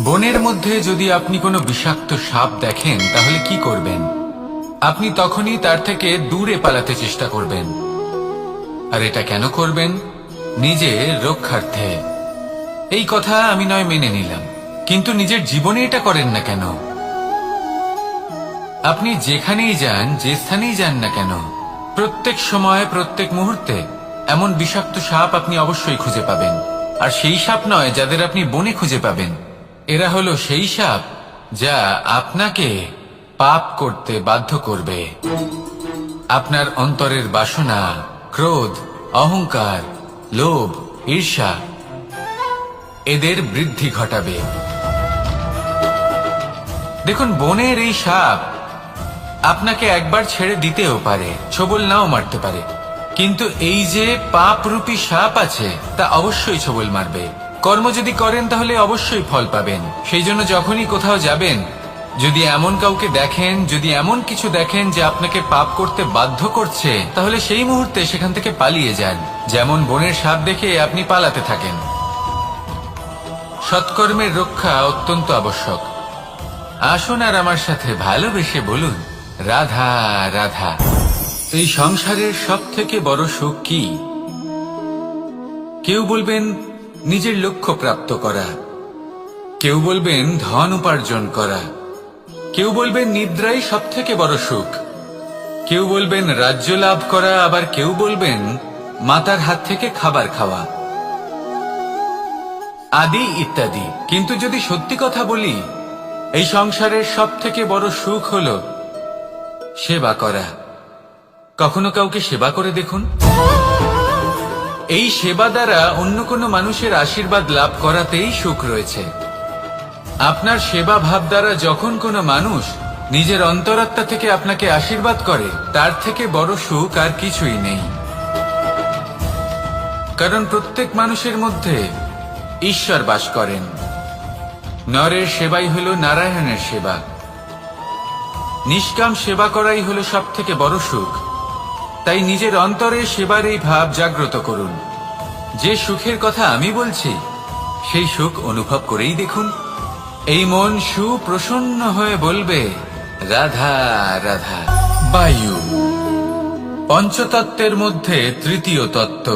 বনের মধ্যে যদি আপনি কোনো বিষাক্ত সাপ দেখেন তাহলে কি করবেন? আপনি তখনই তার থেকে দূরে পালাতে চেষ্টা করবেন। আর এটা কেন করবেন? নিজের রক্ষার্থে। এই কথা আমি নয় মেনে নিলাম, কিন্তু নিজের জীবনে এটা করেন না কেন? আপনি যেখানেই যান, যে স্থানেই যান না কেন, প্রত্যেক সময় প্রত্যেক মুহূর্তে এমন বিষাক্ত সাপ আপনি অবশ্যই খুঁজে পাবেন। আর সেই সাপ নয় যাদের আপনি বনে খুঁজে পাবেন, এরা হলো সেই সাপ যা আপনাকে পাপ করতে বাধ্য করবে। আপনার অন্তরের বাসনা, ক্রোধ, অহংকার, লোভ, ঈর্ষা এদের বৃদ্ধি ঘটাবে। দেখুন, বনের এই সাপ আপনাকে একবার ছেড়ে দিতেও পারে, ছোবল নাও মারতে পারে, কিন্তু এই যে পাপরূপী সাপ আছে তা অবশ্যই ছোবল মারবে। কর্ম যদি করেন তাহলে অবশ্যই ফল পাবেন। সেই জন্য যখনই কোথাও যাবেন, যদি এমন কাউকে দেখেন, যদি এমন কিছু দেখেন যে আপনাকে পাপ করতে বাধ্য করছে, তাহলে সেই মুহূর্তে সেখান থেকে পালিয়ে যান। যেমন বনের সাপ দেখে আপনি পালাতে থাকেন। সৎকর্মের রক্ষা অত্যন্ত আবশ্যক। আসুন আর আমার সাথে ভালোবেসে বলুন, রাধা রাধা। এই সংসারের সব থেকে বড় সুখ কি? কেউ বলবেন নিজের লক্ষ্য প্রাপ্ত করা, কেউ বলবেন ধন উপার্জন করা, কেউ বলবেন নিদ্রাই সব থেকে বড় সুখ, কেউ বলবেন রাজ্য লাভ করা, আবার কেউ বলবেন মাতার হাত থেকে খাবার খাওয়া, আদি ইত্যাদি। কিন্তু যদি সত্যি কথা বলি, এই সংসারের সব থেকে বড় সুখ হলো সেবা করা। কখনো কাউকে সেবা করে দেখুন। এই সেবা দ্বারা অন্য কোনো মানুষের আশীর্বাদ লাভ করাতেই সুখ রয়েছে। আপনার সেবা ভাব দ্বারা যখন কোনো মানুষ নিজের অন্তরাত্মা থেকে আপনাকে আশীর্বাদ করে, তার থেকে বড় সুখ আর কিছুই নেই। কারণ প্রত্যেক মানুষের মধ্যে ঈশ্বর বাস করেন। নরের সেবাই হলো নারায়ণের সেবা। নিষ্কাম সেবা করাই হলো সব থেকে বড় সুখ। তাই নিজের অন্তরে সেবার এই ভাব জাগ্রত করুন। যে সুখের কথা আমি বলছি, সেই সুখ অনুভব করেই দেখুন। এই মন সুপ্রসন্ন হয়ে বলবে, রাধা রাধা। বায়ু পঞ্চতত্ত্বের মধ্যে তৃতীয় তত্ত্ব।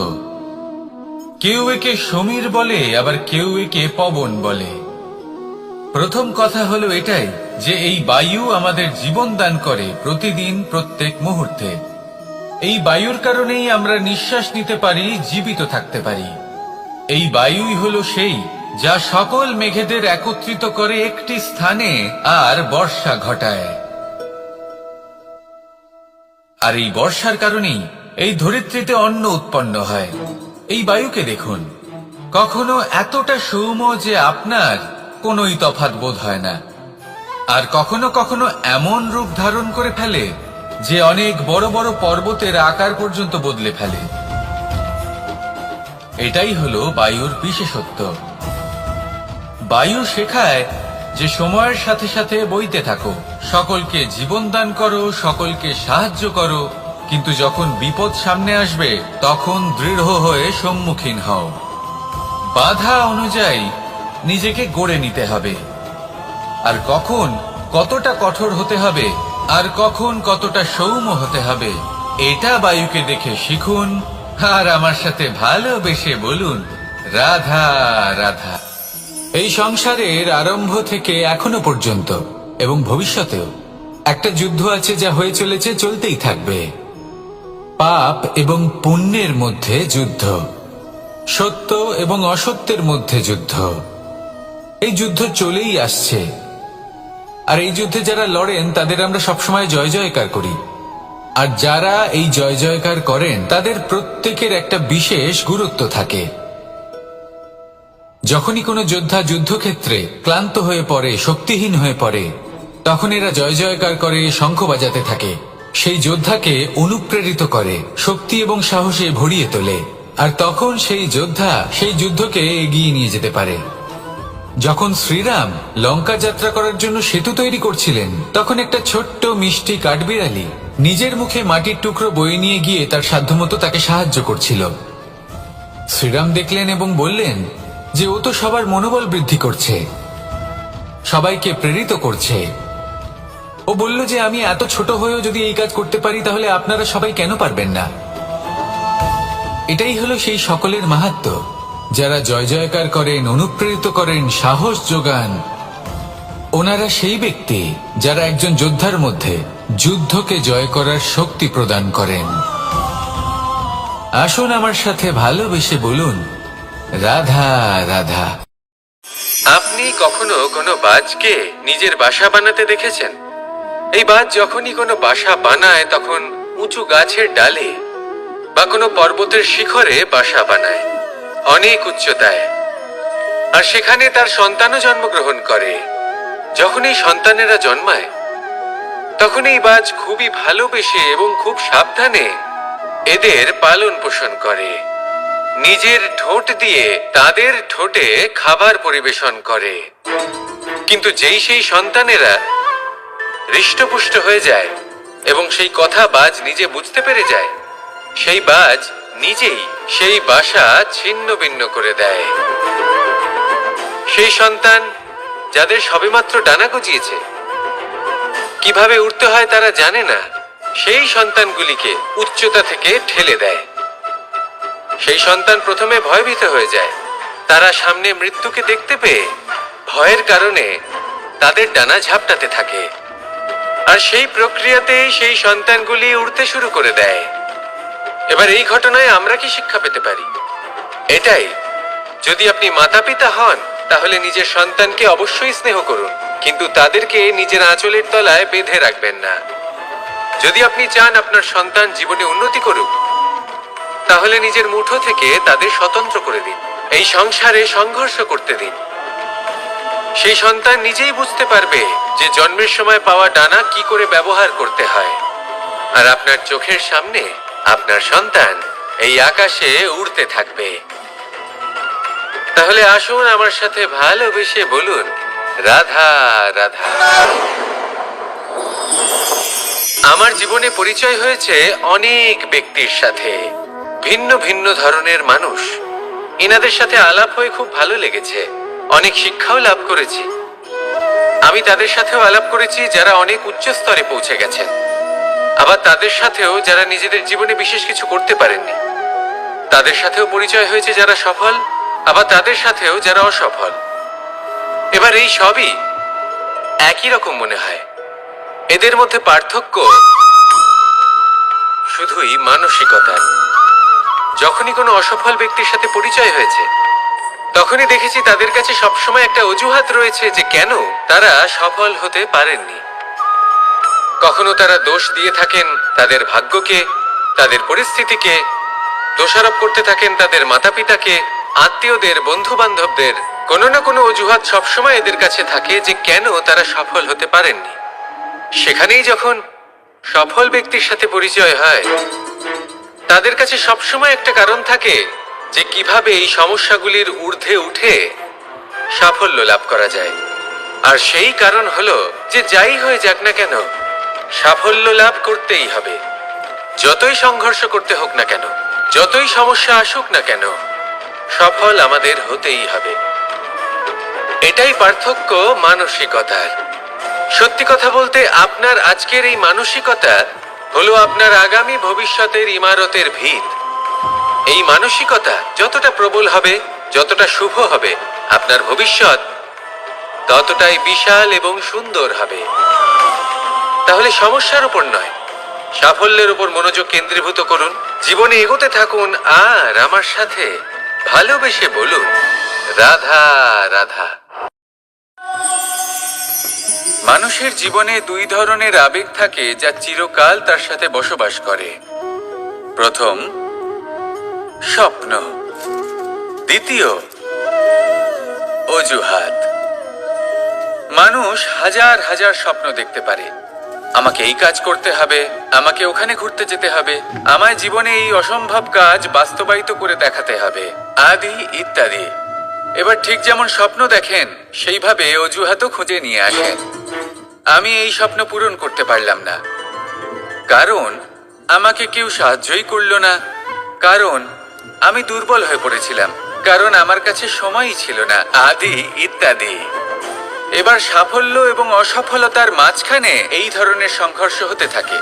কেউ একে সমীর বলে, আবার কেউ একে পবন বলে। প্রথম কথা হলো এটাই যে এই বায়ু আমাদের জীবন দান করে প্রতিদিন, প্রত্যেক মুহূর্তে। এই বায়ুর কারণেই আমরা নিঃশ্বাস নিতে পারি, জীবিত থাকতে পারি। এই বায়ুই হলো সেই যা সকল মেঘেদের একত্রিত করে একটি স্থানে আর বর্ষা ঘটায়। আর এই বর্ষার কারণেই এই ধরিত্রীতে অন্ন উৎপন্ন হয়। এই বায়ুকে দেখুন, কখনো এতটা সৌম্য যে আপনার কোনোই তফাৎ বোধ হয় না, আর কখনো কখনো এমন রূপ ধারণ করে ফেলে যে অনেক বড় বড় পর্বতের আকার পর্যন্ত বদলে ফেলে। এটাই হলো বায়ুর বিশেষত্ব। বায়ু শেখায় যে সময়ের সাথে সাথে বইতে থাকো, সকলকে জীবন দান করো, সকলকে সাহায্য করো, কিন্তু যখন বিপদ সামনে আসবে তখন দৃঢ় হয়ে সম্মুখীন হও। বাধা অনুযায়ী নিজেকে গড়ে নিতে হবে। আর কখন কতটা কঠোর হতে হবে, আর কখন কতটা সৌম্য হতে হবে, এটা বায়ুকে দেখে শিখুন। আর আমার সাথে ভালোবেসে বলুন, রাধা রাধা। এই সংসারের আরম্ভ থেকে এখনো পর্যন্ত এবং ভবিষ্যতেও একটা যুদ্ধ আছে, যা হয়ে চলেছে, চলতেই থাকবে। পাপ এবং পুণ্যের মধ্যে যুদ্ধ, সত্য এবং অসত্যের মধ্যে যুদ্ধ। এই যুদ্ধ চলেই আসছে। আর এই যুদ্ধে যারা লড়েন তাদের আমরা সবসময় জয় জয়কার করি। আর যারা এই জয় জয়কার করেন তাদের প্রত্যেকের একটা বিশেষ গুরুত্ব থাকে। যখনই কোনো যোদ্ধা যুদ্ধক্ষেত্রে ক্লান্ত হয়ে পড়ে, শক্তিহীন হয়ে পড়ে, তখন এরা জয় জয়কার করে, শঙ্খ বাজাতে থাকে, সেই যোদ্ধাকে অনুপ্রেরিত করে, শক্তি এবং সাহসে ভরিয়ে তোলে। আর তখন সেই যোদ্ধা সেই যুদ্ধকে এগিয়ে নিয়ে যেতে পারে। যখন শ্রীরাম লঙ্কা যাত্রা করার জন্য সেতু তৈরি করছিলেন, তখন একটা ছোট্ট মিষ্টি কাঠবিড়ালি নিজের মুখে মাটির টুকরো বয়ে নিয়ে গিয়ে তার সাধ্যমতো তাকে সাহায্য করছিল। শ্রীরাম দেখলেন এবং বললেন যে ও তো সবার মনোবল বৃদ্ধি করছে। সবাইকে প্রেরিত করছে। ও বলল যে আমি এত ছোট হয়েও যদি এই কাজ করতে পারি তাহলে আপনারা সবাই কেন পারবেন না। এটাই হলো সেই সকলের মাহাত্ম্য, যারা জয় জয়কার করেন, অনুপ্রেরিত করেন, সাহস যোগান। ওনারা সেই ব্যক্তি যারা একজন যোদ্ধার মধ্যে যুদ্ধকে জয় করার শক্তি প্রদান করেন। আসুন আমার সাথে ভালোবেসে বলুন, রাধা রাধা। আপনি কখনো কোনো বাজকে নিজের বাসা বানাতে দেখেছেন? এই বাজ যখনই কোনো বাসা বানায় তখন উঁচু গাছের ডালে বা কোনো পর্বতের শিখরে বাসা বানায়, অনেক উচ্চতায়। আর সেখানে তার সন্তানও জন্মগ্রহণ করে। যখন এই সন্তানেরা জন্মায় তখন এই বাজ খুবই ভালোবেসে এবং খুব সাবধানে এদের পালন পোষণ করে। নিজের ঠোঁট দিয়ে তাদের ঠোঁটে খাবার পরিবেশন করে। কিন্তু যেই সেই সন্তানেরা হৃষ্টপুষ্ট হয়ে যায় এবং সেই কথা বাজ নিজে বুঝতে পেরে যায়, সেই বাজ নিজেই সেই বাসা ছিন্ন ভিন্ন করে দেয়। সেই সন্তান যাদের সবেমাত্র ডানা গজিয়েছে, কিভাবে উঠতে হয় তারা জানে না, সেই সন্তানগুলিকে উচ্চতা থেকে ঠেলে দেয়। সেই সন্তান প্রথমে ভয়ভীত হয়ে যায়। তারা সামনে মৃত্যুকে দেখতে পেয়ে ভয়ের কারণে তাদের ডানা ঝাপটাতে থাকে। আর সেই প্রক্রিয়াতেই সেই সন্তানগুলি উড়তে শুরু করে দেয়। এবার এই ঘটনায় আমরা কি শিক্ষা পেতে পারি? এটাই, যদি আপনি মাতা পিতা হন তাহলে নিজের সন্তানকে অবশ্যই স্নেহ করুন, কিন্তু তাদেরকে নিজের আঁচলের তলায় বেঁধে রাখবেন না। যদি আপনি চান আপনার সন্তান জীবনে উন্নতি করুক, তাহলে নিজের মুঠো থেকে তাদের স্বতন্ত্র করে দিন। এই সংসারে সংঘর্ষ করতে দিন। সেই সন্তান নিজেই বুঝতে পারবে যে জন্মের সময় পাওয়া ডানা কি করে ব্যবহার করতে হয়। আর আপনার চোখের সামনে আপনার সন্তান এই আকাশে উড়তে থাকবে। তাহলে আসুন আমার সাথে ভালোবেসে বলুন, রাধা রাধা। আমার জীবনে পরিচয় হয়েছে অনেক ব্যক্তির সাথে, ভিন্ন ভিন্ন ধরনের মানুষ। এনাদের সাথে আলাপ হয়ে খুব ভালো লেগেছে, অনেক শিক্ষাও লাভ করেছি। আমি তাদের সাথেও আলাপ করেছি যারা অনেক উচ্চ স্তরে পৌঁছে গেছেন, আবার তাদের সাথেও যারা নিজেদের জীবনে বিশেষ কিছু করতে পারেননি। তাদের সাথেও পরিচয় হয়েছে যারা সফল, আবার তাদের সাথেও যারা অসফল। এবার এই সবই একই রকম মনে হয়। এদের মধ্যে পার্থক্য শুধুই মানসিকতার। যখনই কোনো অসফল ব্যক্তির সাথে পরিচয় হয়েছে তখনই দেখেছি তাদের কাছে সবসময় একটা অজুহাত রয়েছে যে কেন তারা সফল হতে পারেননি। কখনো তারা দোষ দিয়ে থাকেন তাদের ভাগ্যকে, তাদের পরিস্থিতিকে, দোষারোপ করতে থাকেন তাদের মাতা পিতাকে, আত্মীয়দের, বন্ধু বান্ধবদের। কোনো না কোনো অজুহাত সবসময় এদের কাছে থাকে যে কেন তারা সফল হতে পারেননি। সেখানেই যখন সফল ব্যক্তির সাথে পরিচয় হয় তাদের কাছে সবসময় একটা কারণ থাকে যে কিভাবে এই সমস্যাগুলির ঊর্ধ্বে উঠে সাফল্য লাভ করা যায়। আর সেই কারণ হলো যে যাই হয়ে যাক না কেন, সাফল্য লাভ করতেই হবে। যতই সংঘর্ষ করতে হোক না কেন, যতই সমস্যা আসুক না কেন, সফল আমাদের হতেই হবে। এটাই পার্থক্য মানসিকতার। সত্যি কথা বলতে আপনার আজকের এই মানসিকতা হলো আপনার আগামী ভবিষ্যতের ইমারতের ভিত। এই মানসিকতা যতটা প্রবল হবে, যতটা শুভ হবে, আপনার ভবিষ্যৎ ততটাই বিশাল এবং সুন্দর হবে। তাহলে সমস্যার উপর নয়, সাফল্যের উপর মনোযোগ কেন্দ্রীভূত করুন, জীবনে এগোতে থাকুন আর আমার সাথে ভালোবেসে বলুন, রাধা রাধা। মানুষের জীবনে দুই ধরনের আবেগ থাকে যা চিরকাল তার সাথে বসবাস করে। প্রথম, স্বপ্ন। দ্বিতীয়, অজুহাত। মানুষ হাজার হাজার স্বপ্ন দেখতে পারে। আমাকে এই কাজ করতে হবে, আমাকে ওখানে ঘুরতে যেতে হবে, আমায় জীবনে এই অসম্ভব কাজ বাস্তবায়িত করে দেখাতে হবে, আদি ইত্যাদি। এবার ঠিক যেমন স্বপ্ন দেখেন সেইভাবে অজুহাতও খুঁজে নিয়ে আসেন। আমি এই স্বপ্ন পূরণ করতে পারলাম না, কারণ আমাকে কেউ সাহায্যই করলো না, কারণ আমি দুর্বল হয়ে পড়েছিলাম, কারণ আমার কাছে সময়ই ছিল না, আদি ইত্যাদি। এবার সাফল্য এবং অসফলতার মাঝখানে এই ধরনের সংঘর্ষ হতে থাকে।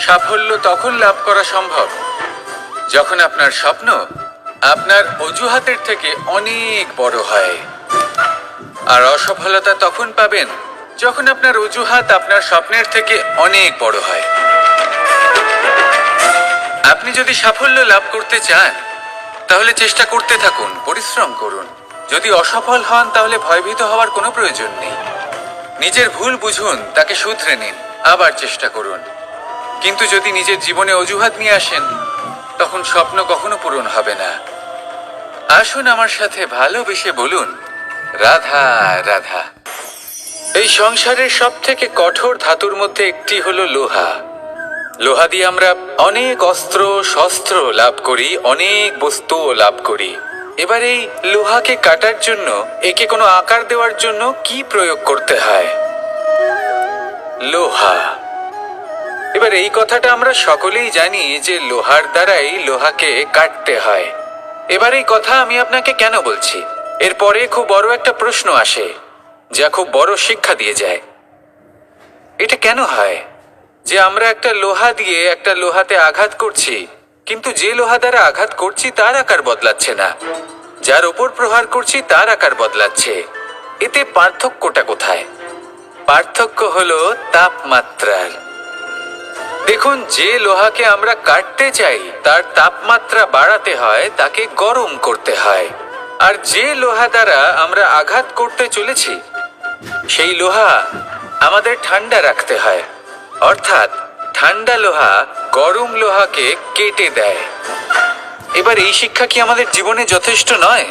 সাফল্য তখন লাভ করা সম্ভব যখন আপনার স্বপ্ন আপনার অজুহাতের থেকে অনেক বড় হয়, আর অসফলতা তখন পাবেন যখন আপনার অজুহাত আপনার স্বপ্নের থেকে অনেক বড় হয়। আপনি যদি সাফল্য লাভ করতে চান তাহলে চেষ্টা করতে থাকুন, পরিশ্রম করুন। যদি অসফল হন তাহলে ভয়ভীত হওয়ার কোনো প্রয়োজন নেই। নিজের ভুল বুঝুন, তাকে শুধরে নিন, আবার চেষ্টা করুন। কিন্তু যদি নিজের জীবনে অজুহাত নিয়ে আসেন তখন স্বপ্ন কখনো পূরণ হবে না। আসুন আমার সাথে ভালোবেসে বলুন, রাধা রাধা। এই সংসারের সব থেকে কঠোর ধাতুর মধ্যে একটি হলো লোহা। লোহা দিয়ে আমরা অনেক অস্ত্র শস্ত্র লাভ করি, অনেক বস্তুও লাভ করি। এবার এই লোহাকে কাটার জন্য, একে কোনো আকার দেওয়ার জন্য কি প্রয়োগ করতে হয়? লোহা। এবার এই কথাটা আমরা সকলেই জানি যে লোহার দ্বারাই লোহাকে কাটতে হয়। এবার এই কথা আমি আপনাকে কেন বলছি? এরপরে খুব বড় একটা প্রশ্ন আসে যা খুব বড় শিক্ষা দিয়ে যায়। এটা কেন হয় যে আমরা একটা লোহা দিয়ে একটা লোহাতে আঘাত করছি, কিন্তু যে লোহা দ্বারা আঘাত করছি তার আকার বদলাচ্ছে না, যার উপর প্রহার করছি তার আকার বদলাচ্ছে? এতে পার্থক্যটা কোথায়? পার্থক্য হলো তাপমাত্রার। দেখুন, যে লোহাকে আমরা কাটতে চাই তার তাপমাত্রা বাড়াতে হয়, তাকে গরম করতে হয়। আর যে লোহা দ্বারা আমরা আঘাত করতে চলেছি সেই লোহা আমাদের ঠান্ডা রাখতে হয়। অর্থাৎ ঠান্ডা লোহা গরম লোহাকে কেটে দেয়। এবার এই শিক্ষা কি আমাদের জীবনে যথেষ্ট নয়?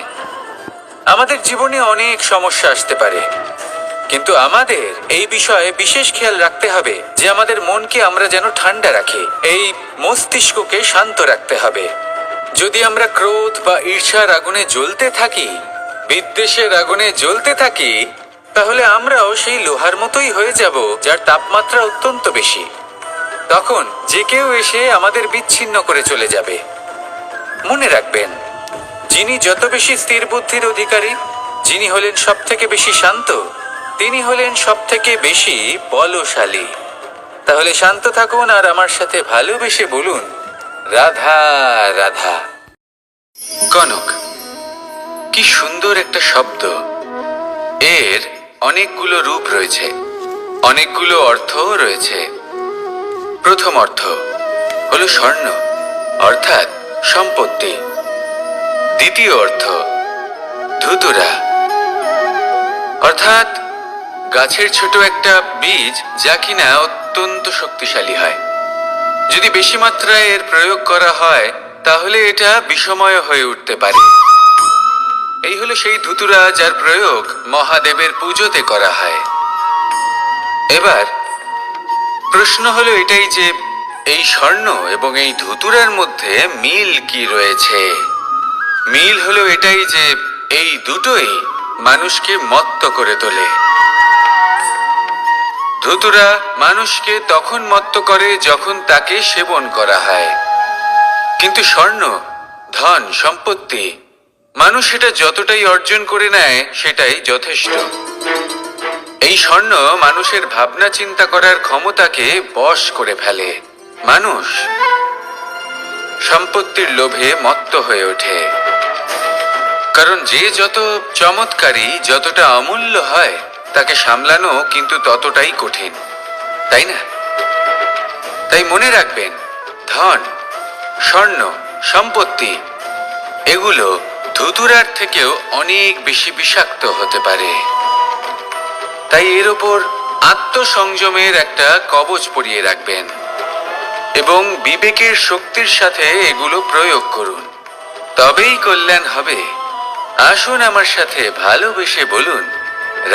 আমাদের জীবনে অনেক সমস্যা আসতে পারে, কিন্তু আমাদের এই বিষয়ে বিশেষ খেয়াল রাখতে হবে যে আমাদের মনকে আমরা যেন ঠান্ডা রাখি, এই মস্তিষ্ককে শান্ত রাখতে হবে। যদি আমরা ক্রোধ বা ঈর্ষার আগুনে জ্বলতে থাকি, বিদ্বেষের আগুনে জ্বলতে থাকি, তাহলে আমরাও সেই লোহার মতোই হয়ে যাব যার তাপমাত্রা অত্যন্ত বেশি। তখন যে কেউ এসে আমাদের বিচ্ছিন্ন করে চলে যাবে। মনে রাখবেন, যিনি যত বেশি স্থির বুদ্ধির অধিকারী, যিনি হলেন সব থেকে বেশি শান্ত, তিনি হলেন সব থেকে বেশি বলশালী। তাহলে শান্ত থাকুন আর আমার সাথে ভালোবেসে বলুন, রাধা রাধা। কনক, কি সুন্দর একটা শব্দ। এর অনেকগুলো রূপ রয়েছে, অনেকগুলো অর্থও রয়েছে। প্রথম অর্থ হলো স্বর্ণ, অর্থাৎ সম্পত্তি। দ্বিতীয় অর্থ ধুতুরা, অর্থাৎ গাছের ছোট একটা বীজ যা কিনা অত্যন্ত শক্তিশালী হয়। যদি বেশি মাত্রায় এর প্রয়োগ করা হয় তাহলে এটা বিষময় হয়ে উঠতে পারে। এই হলো সেই ধুতুরা যার প্রয়োগ মহাদেবের পুজোতে করা হয়। এবার প্রশ্ন হলো এটাই যে এই স্বর্ণ এবং এই ধুতুরার মধ্যে মিল কি রয়েছে? মিল হলো এটাই যে এই দুটোই মানুষকে মত্ত করে তোলে। ধুতুরা মানুষকে তখন মত্ত করে যখন তাকে সেবন করা হয়, কিন্তু স্বর্ণ, ধন, সম্পত্তি, মানুষ এটা যতটাই অর্জন করে নেয় সেটাই যথেষ্ট। এই স্বর্ণ মানুষের ভাবনা চিন্তা করার ক্ষমতাকে বশ করে ফেলে। মানুষ সম্পত্তির লোভে মত্ত হয়ে ওঠে, কারণ যে যত চমৎকারী, যতটা অমূল্য হয় তাকে সামলানো কিন্তু ততটাই কঠিন, তাই না? তাই মনে রাখবেন, ধন, স্বর্ণ, সম্পত্তি এগুলো ধুতুরার থেকেও অনেক বেশি বিষাক্ত হতে পারে। তাই এর ওপর আত্মসংযমের একটা কবচ পরিয়ে রাখবেন এবং বিবেকের শক্তির সাথে এগুলো প্রয়োগ করুন, তবেই কল্যাণ হবে। আসুন আমার সাথে ভালোবেসে বলুন,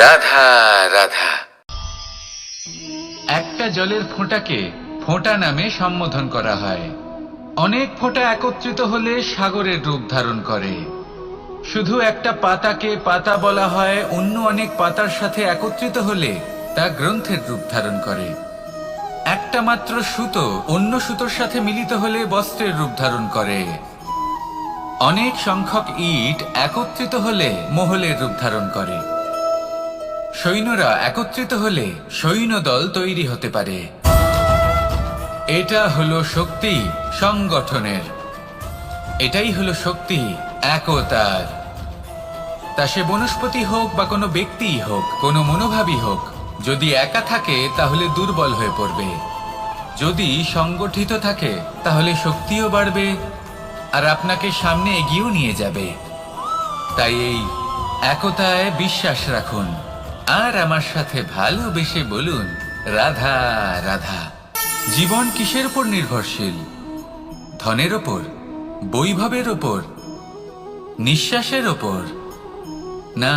রাধা রাধা। একটা জলের ফোঁটাকে ফোঁটা নামে সম্বোধন করা হয়। অনেক ফোঁটা একত্রিত হলে সাগরের রূপ ধারণ করে। শুধু একটা পাতাকে পাতা বলা হয়, অন্য অনেক পাতার সাথে একত্রিত হলে তা গ্রন্থের রূপ ধারণ করে। একটা মাত্র সুতো অন্য সুতোর সাথে মিলিত হলে বস্ত্রের রূপ ধারণ করে। অনেক সংখ্যক ইট একত্রিত হলে মহলের রূপ ধারণ করে। সৈন্যরা একত্রিত হলে সৈন্যদল তৈরি হতে পারে। এটা হলো শক্তি সংগঠনের, এটাই হলো শক্তি একতার। তা সে বনস্পতি হোক বা কোনো ব্যক্তিই হোক, কোনো মনোভাবই হোক, যদি একা থাকে তাহলে দুর্বল হয়ে পড়বে। যদি সংগঠিত থাকে তাহলে শক্তিও বাড়বে আর আপনাকে সামনে এগিয়েও নিয়ে যাবে। তাই এই একতায় বিশ্বাস রাখুন আর আমার সাথে ভালোবেসে বলুন রাধা রাধা। জীবন কিসের উপর নির্ভরশীল? ধনের ওপর, বৈভবের ওপর, নিঃশ্বাসের ওপর? না,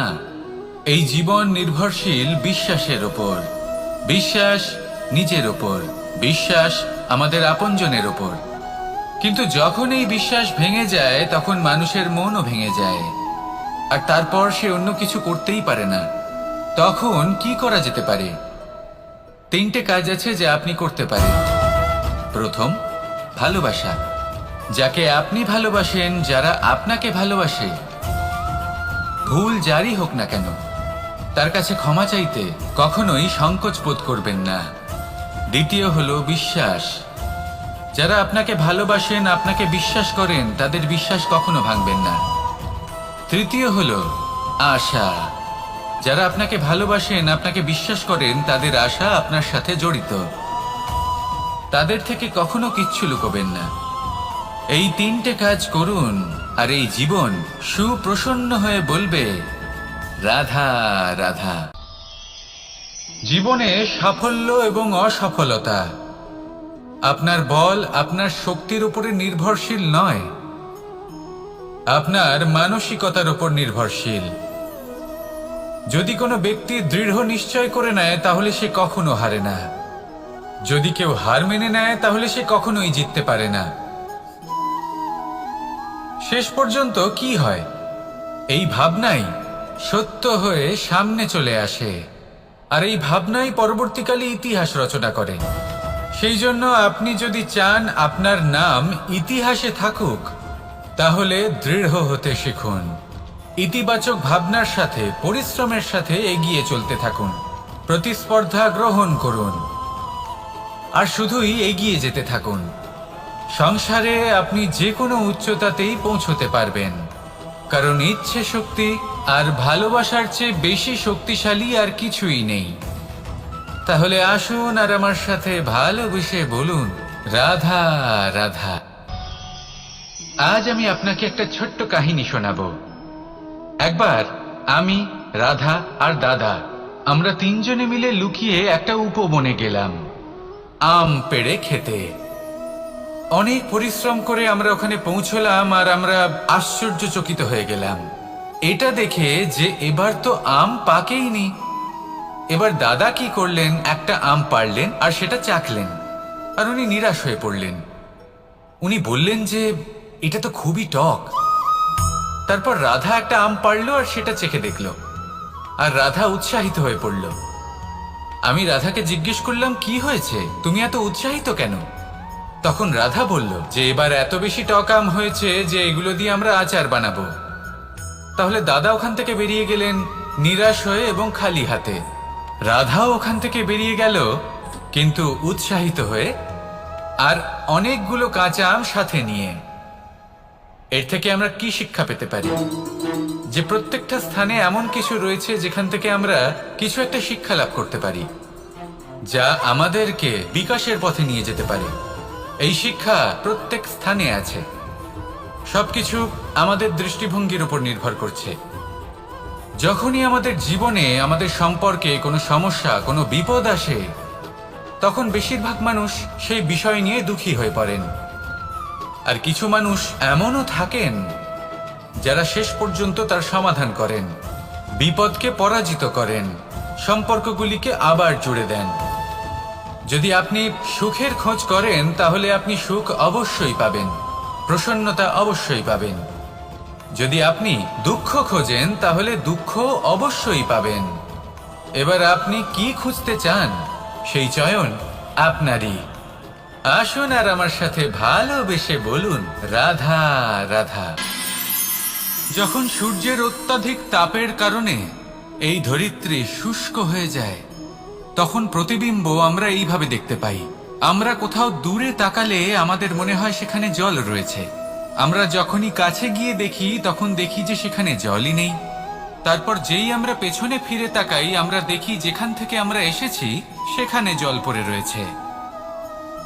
এই জীবন নির্ভরশীল বিশ্বাসের ওপর। বিশ্বাস নিজের ওপর, বিশ্বাস আমাদের আপনজনের ওপর। কিন্তু যখন এই বিশ্বাস ভেঙে যায় তখন মানুষের মনও ভেঙে যায় আর তারপর সে অন্য কিছু করতেই পারে না। তখন কি করা যেতে পারে? 3টে কাজ আছে যা আপনি করতে পারেন। প্রথম, ভালোবাসা। যাকে আপনি ভালোবাসেন, যারা আপনাকে ভালোবাসে, ভুল যারই হোক না কেন, তার কাছে ক্ষমা চাইতে কখনোই সংকোচ বোধ করবেন না। দ্বিতীয় হলো বিশ্বাস। যারা আপনাকে ভালোবাসেন, আপনাকে বিশ্বাস করেন, তাদের বিশ্বাস কখনো ভাঙবেন না। তৃতীয় হলো আশা। যারা আপনাকে ভালোবাসেন, আপনাকে বিশ্বাস করেন, তাদের আশা আপনার সাথে জড়িত। তাদের থেকে কখনো কিচ্ছু লুকোবেন না। এই 3টে কাজ করুন আর এই জীবন সুপ্রসন্ন হয়ে বলবে রাধা রাধা। জীবনে সাফল্য এবং অসফলতা আপনার বল, আপনার শক্তির উপরে নির্ভরশীল নয়, আপনার মানসিকতার উপর নির্ভরশীল। যদি কোনো ব্যক্তি দৃঢ় নিশ্চয় করে নেয় তাহলে সে কখনো হারে না। যদি কেউ হার মেনে নেয় তাহলে সে কখনোই জিততে পারে না। শেষ পর্যন্ত কি হয়? এই ভাবনাই সত্য হয়ে সামনে চলে আসে আর এই ভাবনাই পরবর্তীকালে ইতিহাস রচনা করে। সেই জন্য আপনি যদি চান আপনার নাম ইতিহাসে থাকুক, তাহলে দৃঢ় হতে শিখুন। ইতিবাচক ভাবনার সাথে, পরিশ্রমের সাথে এগিয়ে চলতে থাকুন। প্রতিস্পর্ধা গ্রহণ করুন আর শুধুই এগিয়ে যেতে থাকুন। সংসারে আপনি যে কোনো উচ্চতাতেই পৌঁছতে পারবেন, কারণ ইচ্ছে শক্তি আর ভালোবাসার চেয়ে বেশি শক্তিশালী আর কিছুই নেই। তাহলে আসুন আর আমার সাথে ভালোবেসে বলুন রাধা রাধা। আজ আমি আপনাকে একটা ছোট্ট কাহিনী শোনাবো। একবার আমি, রাধা আর দাদা, আমরা 3 জনে মিলে লুকিয়ে একটা উপবনে গেলাম আম পেড়ে খেতে। অনেক পরিশ্রম করে আমরা ওখানে পৌঁছলাম আর আমরা আশ্চর্যচকিত হয়ে গেলাম এটা দেখে যে এবার তো আম পাকেইনি। এবার দাদা কি করলেন, একটা আম পাড়লেন আর সেটা চাখলেন আর উনি নিরাশ হয়ে পড়লেন। উনি বললেন যে এটা তো খুবই টক। তারপর রাধা একটা আম পাড়লো আর সেটা চেখে দেখলো আর রাধা উৎসাহিত হয়ে পড়ল। আমি রাধাকে জিজ্ঞেস করলাম কি হয়েছে, তুমি এত উৎসাহিত কেন? তখন রাধা বলল যে এবার এত বেশি টক আম হয়েছে যে এগুলো দিয়ে আমরা আচার বানাবো। তাহলে দাদা ওখান থেকে বেরিয়ে গেলেন নিরাশ হয়ে এবং খালি হাতে। রাধাও ওখান থেকে বেরিয়ে গেল কিন্তু উৎসাহিত হয়ে আর অনেকগুলো কাঁচা আম সাথে নিয়ে। এর থেকে আমরা কি শিক্ষা পেতে পারি? যে প্রত্যেকটা স্থানে এমন কিছু রয়েছে যেখান থেকে আমরা কিছু একটা শিক্ষা লাভ করতে পারি, যা আমাদেরকে বিকাশের পথে নিয়ে যেতে পারে। এই শিক্ষা প্রত্যেক স্থানে আছে। সবকিছু আমাদের দৃষ্টিভঙ্গির উপর নির্ভর করছে। যখনই আমাদের জীবনে, আমাদের সম্পর্কে কোনো সমস্যা, কোনো বিপদ আসে, তখন বেশিরভাগ মানুষ সেই বিষয় নিয়ে দুঃখী হয়ে পড়েন। আর কিছু মানুষ এমনও থাকেন যারা শেষ পর্যন্ত তার সমাধান করেন, বিপদকে পরাজিত করেন, সম্পর্কগুলিকে আবার জুড়ে দেন। যদি আপনি সুখের খোঁজ করেন তাহলে আপনি সুখ অবশ্যই পাবেন, প্রসন্নতা অবশ্যই পাবেন। যদি আপনি দুঃখ খোঁজেন তাহলে দুঃখ অবশ্যই পাবেন। এবার আপনি কি খুঁজতে চান সেই চয়ন আপনারই। আসুন আর আমার সাথে ভালোবেসে বলুন রাধা রাধা। যখন সূর্যের অত্যাধিক তাপের কারণে এই ধরিত্রী শুষ্ক হয়ে যায়, তখন প্রতিবিম্ব আমরা এইভাবে দেখতে পাই। আমরা কোথাও দূরে তাকালে আমাদের মনে হয় সেখানে জল রয়েছে। আমরা যখনই কাছে গিয়ে দেখি তখন দেখি যে সেখানে জলই নেই। তারপর যেই আমরা পেছনে ফিরে তাকাই আমরা দেখি যেখান থেকে আমরা এসেছি সেখানে জল পড়ে রয়েছে।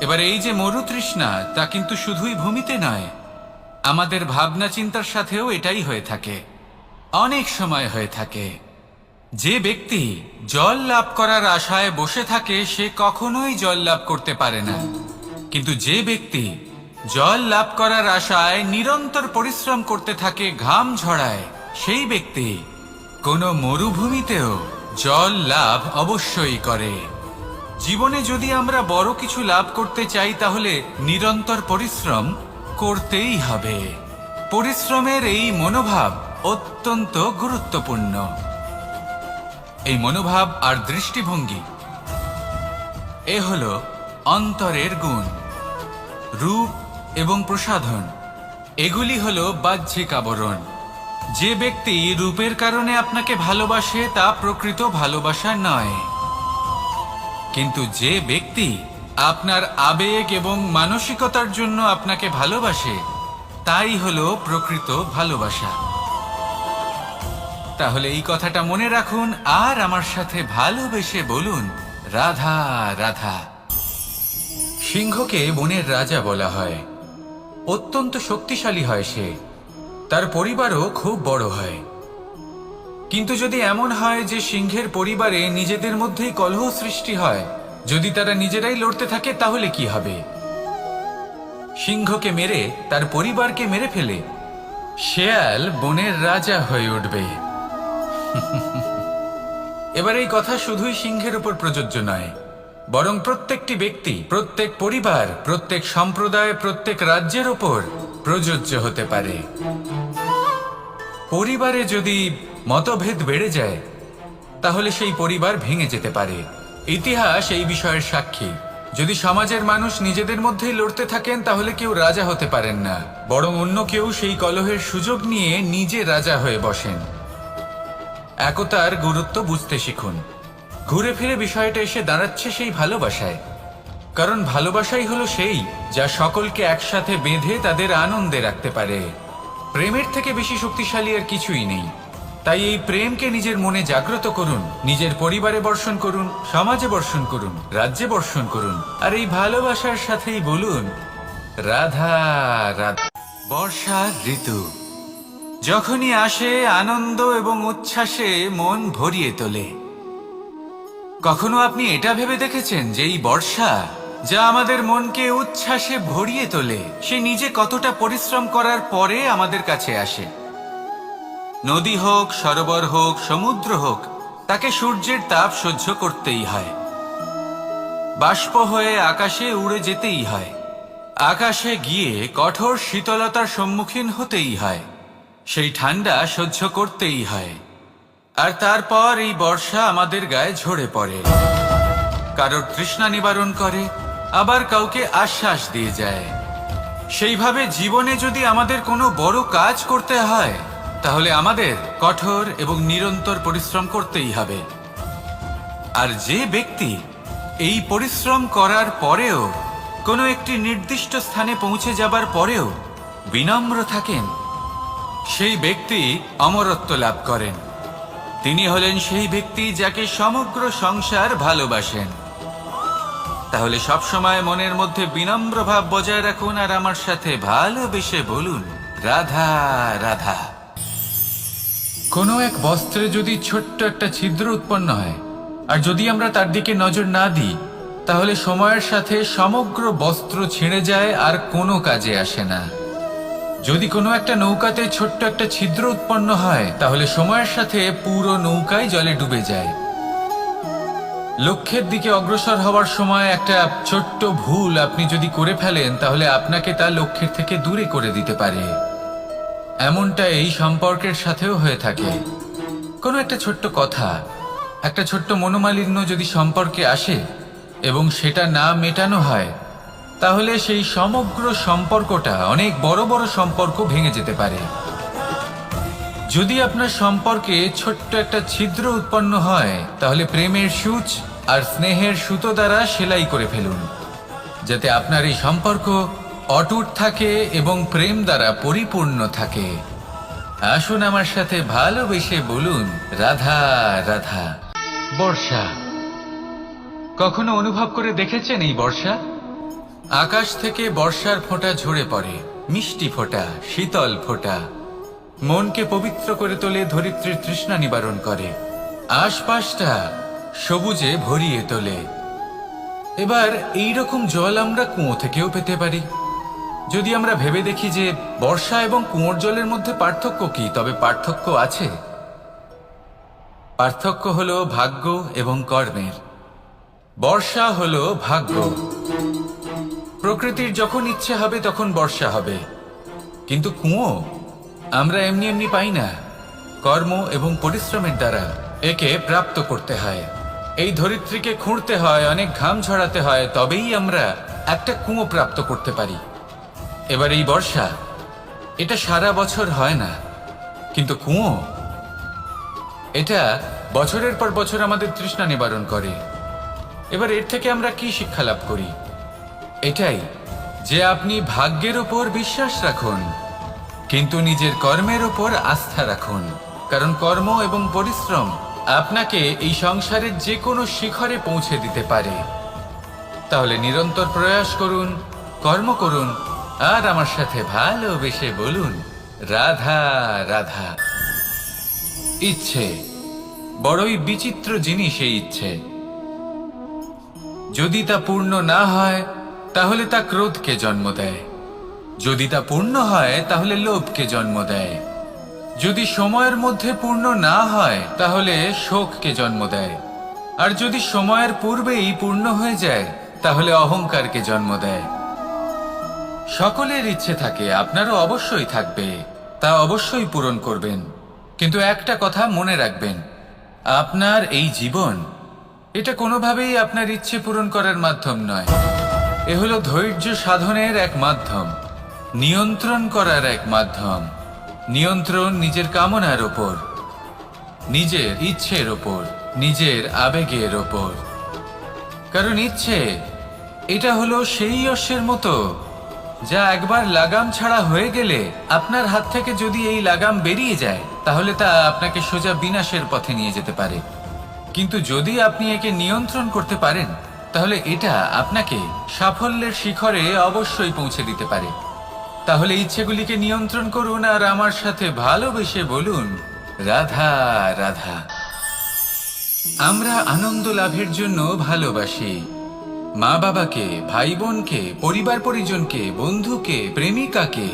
এবার এই যে মরুতৃষ্ণা, তা কিন্তু শুধুই ভূমিতে নয়, আমাদের ভাবনা চিন্তার সাথেও এটাই হয়ে থাকে, অনেক সময় হয়ে থাকে। যে ব্যক্তি জল লাভ করার আশায় বসে থাকে সে কখনোই জল লাভ করতে পারে না, কিন্তু যে ব্যক্তি জল লাভ করার আশায় নিরন্তর পরিশ্রম করতে থাকে, ঘাম ঝরায়, সেই ব্যক্তি কোনো মরুভূমিতেও জল লাভ অবশ্যই করে। জীবনে যদি আমরা বড় কিছু লাভ করতে চাই তাহলে নিরন্তর পরিশ্রম করতেই হবে। পরিশ্রমের এই মনোভাব অত্যন্ত গুরুত্বপূর্ণ। এই মনোভাব আর দৃষ্টিভঙ্গি এ হলো অন্তরের গুণ। রূপ এবং প্রসাধন এগুলি হলো বাহ্যিক আবরণ। যে ব্যক্তি রূপের কারণে আপনাকে ভালোবাসে তা প্রকৃত ভালোবাসা নয়, কিন্তু যে ব্যক্তি আপনার আবেগ এবং মানসিকতার জন্য আপনাকে ভালোবাসে তাই হলো প্রকৃত ভালোবাসা। তাহলে এই কথাটা মনে রাখুন আর আমার সাথে ভালোবেসে বলুন, রাধা রাধা। সিংহকে বনের রাজা বলা হয়। অত্যন্ত শক্তিশালী হয় সে, তার পরিবারও খুব বড় হয়। কিন্তু যদি এমন হয় যে সিংহের পরিবারে নিজেদের মধ্যেই কলহ সৃষ্টি হয়, যদি তারা নিজেরাই লড়তে থাকে, তাহলে কি হবে? সিংহকে মেরে তার পরিবারকে মেরে ফেলে শেয়াল বনের রাজা হয়ে উঠবে। এবার এই কথা শুধুই সিংহের উপর প্রযোজ্য নয়, বরং প্রত্যেকটি ব্যক্তি, প্রত্যেক পরিবার, প্রত্যেক সম্প্রদায়, প্রত্যেক রাজ্যের উপর প্রযোজ্য হতে পারে। পরিবারে যদি মতভেদ বেড়ে যায় তাহলে সেই পরিবার ভেঙে যেতে পারে। ইতিহাস এই বিষয়ের সাক্ষী। যদি সমাজের মানুষ নিজেদের মধ্যেই লড়তে থাকেন তাহলে কেউ রাজা হতে পারেন না, বরং অন্য কেউ সেই কলহের সুযোগ নিয়ে নিজে রাজা হয়ে বসেন। একতার গুরুত্ব বুঝতে শিখুন। ঘুরে ফিরে বিষয়টা এসে দাঁড়াচ্ছে সেই ভালোবাসায়, কারণ ভালোবাসাই হলো সেই যা সকলকে একসাথে বেঁধে তাদের আনন্দে রাখতে পারে। প্রেমের থেকে বেশি শক্তিশালী আর কিছুই নেই। তাই এই প্রেমকে নিজের মনে জাগ্রত করুন, নিজের পরিবারে বর্ষণ করুন, সমাজে বর্ষণ করুন, রাজ্যে বর্ষণ করুন, আর এই ভালোবাসার সাথেই বলুন, রাধা রাধা। বর্ষার ঋতু যখনই আসে আনন্দ এবং উচ্ছ্বাসে মন ভরিয়ে তোলে। কখনো আপনি এটা ভেবে দেখেছেন যে এই বর্ষা যা আমাদের মনকে উচ্ছ্বাসে ভরিয়ে তোলে সে নিজে কতটা পরিশ্রম করার পরে আমাদের কাছে আসে? নদী হোক, সরোবর হোক, সমুদ্র হোক, তাকে সূর্যের তাপ সহ্য করতেই হয়। বাষ্প হয়ে আকাশে উড়ে যেতেই হয়। আকাশে গিয়ে কঠোর শীতলতার সম্মুখীন হতেই হয়। সেই ঠান্ডা সহ্য করতেই হয়। আর তারপর এই বর্ষা আমাদের গায়ে ঝরে পড়ে, কারোর তৃষ্ণা নিবারণ করে, আবার কাউকে আশ্বাস দিয়ে যায়। সেইভাবে জীবনে যদি আমাদের কোনো বড় কাজ করতে হয় তাহলে আমাদের কঠোর এবং নিরন্তর পরিশ্রম করতেই হবে। আর যে ব্যক্তি এই পরিশ্রম করার পরেও কোনো একটি নির্দিষ্ট স্থানে পৌঁছে যাবার পরেও বিনম্র থাকেন, সেই ব্যক্তি অমরত্ব লাভ করেন। তিনি হলেন সেই ব্যক্তি যাকে সমগ্র সংসার ভালোবাসেন। তাহলে সবসময় মনের মধ্যে বিনম্র ভাব বজায় রাখুন আর আমার সাথে ভালোবেসে বলুন, রাধা রাধা। কোনো এক বস্ত্রে যদি ছোট্ট একটা ছিদ্র উৎপন্ন হয় আর যদি আমরা তার দিকে নজর না দিই তাহলে সময়ের সাথে সমগ্র বস্ত্র ছিঁড়ে যায় আর কোনো কাজে আসে না। যদি কোনো একটা নৌকাতে ছোট্ট একটা ছিদ্র উৎপন্ন হয় তাহলে সময়ের সাথে পুরো নৌকাই জলে ডুবে যায়। লক্ষ্যের দিকে অগ্রসর হওয়ার সময় একটা ছোট্ট ভুল আপনি যদি করে ফেলেন তাহলে আপনাকে তা লক্ষ্যের থেকে দূরে করে দিতে পারে। এমনটা এই সম্পর্কের সাথেও হয়ে থাকে। কোনো একটা ছোট্ট কথা, একটা ছোট্ট মনোমালিন্য যদি সম্পর্কে আসে এবং সেটা না মেটানো হয় তাহলে সেই সমগ্র সম্পর্কটা, অনেক বড় বড় সম্পর্ক ভেঙে যেতে পারে। যদি আপনার সম্পর্কে ছোট্ট একটা ছিদ্র উৎপন্ন হয় তাহলে প্রেমের সূচ আর স্নেহের সুতো দ্বারা সেলাই করে ফেলুন, যাতে আপনার এই সম্পর্ক অটুট থাকে এবং প্রেম দ্বারা পরিপূর্ণ থাকে। আসুন আমার সাথে ভালোবেসে বলুন, রাধা রাধা। বর্ষা, কখনো অনুভব করে দেখেছেন এই বর্ষা? আকাশ থেকে বর্ষার ফোঁটা ঝরে পড়ে, মিষ্টি ফোঁটা, শীতল ফোঁটা, মনকে পবিত্র করে তোলে, ধরিত্রীর তৃষ্ণা নিবারণ করে, আশপাশটা সবুজে ভরিয়ে তোলে। এবার এই রকম জল আমরা কুয়ো থেকেও পেতে পারি। যদি আমরা ভেবে দেখি যে বর্ষা এবং কুয়োর জলের মধ্যে পার্থক্য কি, তবে পার্থক্য আছে। পার্থক্য হলো ভাগ্য এবং কর্মের। বর্ষা হলো ভাগ্য। প্রকৃতির যখন ইচ্ছে হবে তখন বর্ষা হবে, কিন্তু কুয়ো আমরা এমনি এমনি পাই না। কর্ম এবং পরিশ্রমের দ্বারা একে প্রাপ্ত করতে হয়। এই ধরিত্রীকে খুঁড়তে হয়, অনেক ঘাম ঝরাতে হয়, তবেই আমরা একটা কুয়ো প্রাপ্ত করতে পারি। এবার এই বর্ষা, এটা সারা বছর হয় না, কিন্তু কুয়ো এটা বছরের পর বছর আমাদের তৃষ্ণা নিবারণ করে। এবার এর থেকে আমরা কি শিক্ষা লাভ করি? এটাই যে আপনি ভাগ্যের উপর বিশ্বাস রাখুন, কিন্তু নিজের কর্মের উপর আস্থা রাখুন। কারণ কর্ম এবং পরিশ্রম আপনাকে এই সংসারের যে কোনো শিখরে পৌঁছে দিতে পারে। তাহলে নিরন্তর প্রয়াস করুন, কর্ম করুন, আর আমার সাথে ভালোবেসে বলুন, রাধা রাধা। ইচ্ছে বড়ই বিচিত্র জিনিস। এই ইচ্ছে যদি তা পূর্ণ না হয় তাহলে তা ক্রোধকে জন্ম দেয়, যদি তা পূর্ণ হয় তাহলে লোভকে জন্ম দেয়, যদি সময়ের মধ্যে পূর্ণ না হয় তাহলে শোককে জন্ম দেয়, আর যদি সময়ের পূর্বেই পূর্ণ হয়ে যায় তাহলে অহংকারকে জন্ম দেয়। সকলের ইচ্ছে থাকে, আপনারও অবশ্যই থাকবে, তা অবশ্যই পূরণ করবেন। কিন্তু একটা কথা মনে রাখবেন, আপনার এই জীবন এটা কোনোভাবেই আপনার ইচ্ছে পূরণ করার মাধ্যম নয়। এ হলো ধৈর্য সাধনের এক মাধ্যম, নিয়ন্ত্রণ করার এক মাধ্যম। নিয়ন্ত্রণ নিজের কামনার ওপর, নিজের ইচ্ছের ওপর, নিজের আবেগের ওপর। কারণ ইচ্ছে এটা হলো সেই অশ্বের মতো যা একবার লাগাম ছাড়া হয়ে গেলে আপনার হাত থেকে যদি এই লাগাম বেরিয়ে যায় তাহলে তা আপনাকে সোজা বিনাশের পথে নিয়ে যেতে পারে। কিন্তু যদি আপনি একে নিয়ন্ত্রণ করতে পারেন তাহলে এটা আপনাকে সাফল্যের শিখরে অবশ্যই পৌঁছে দিতে পারে। তাহলে ইচ্ছেগুলিকে নিয়ন্ত্রণ করুন আর আমার সাথে ভালোবেসে বলুন, রাধা রাধা। আমরা আনন্দ লাভের জন্য ভালোবাসি মা বাবাকে, ভাই বোনকে, পরিবার পরিজনকে, বন্ধুকে, প্রেমিকাকে।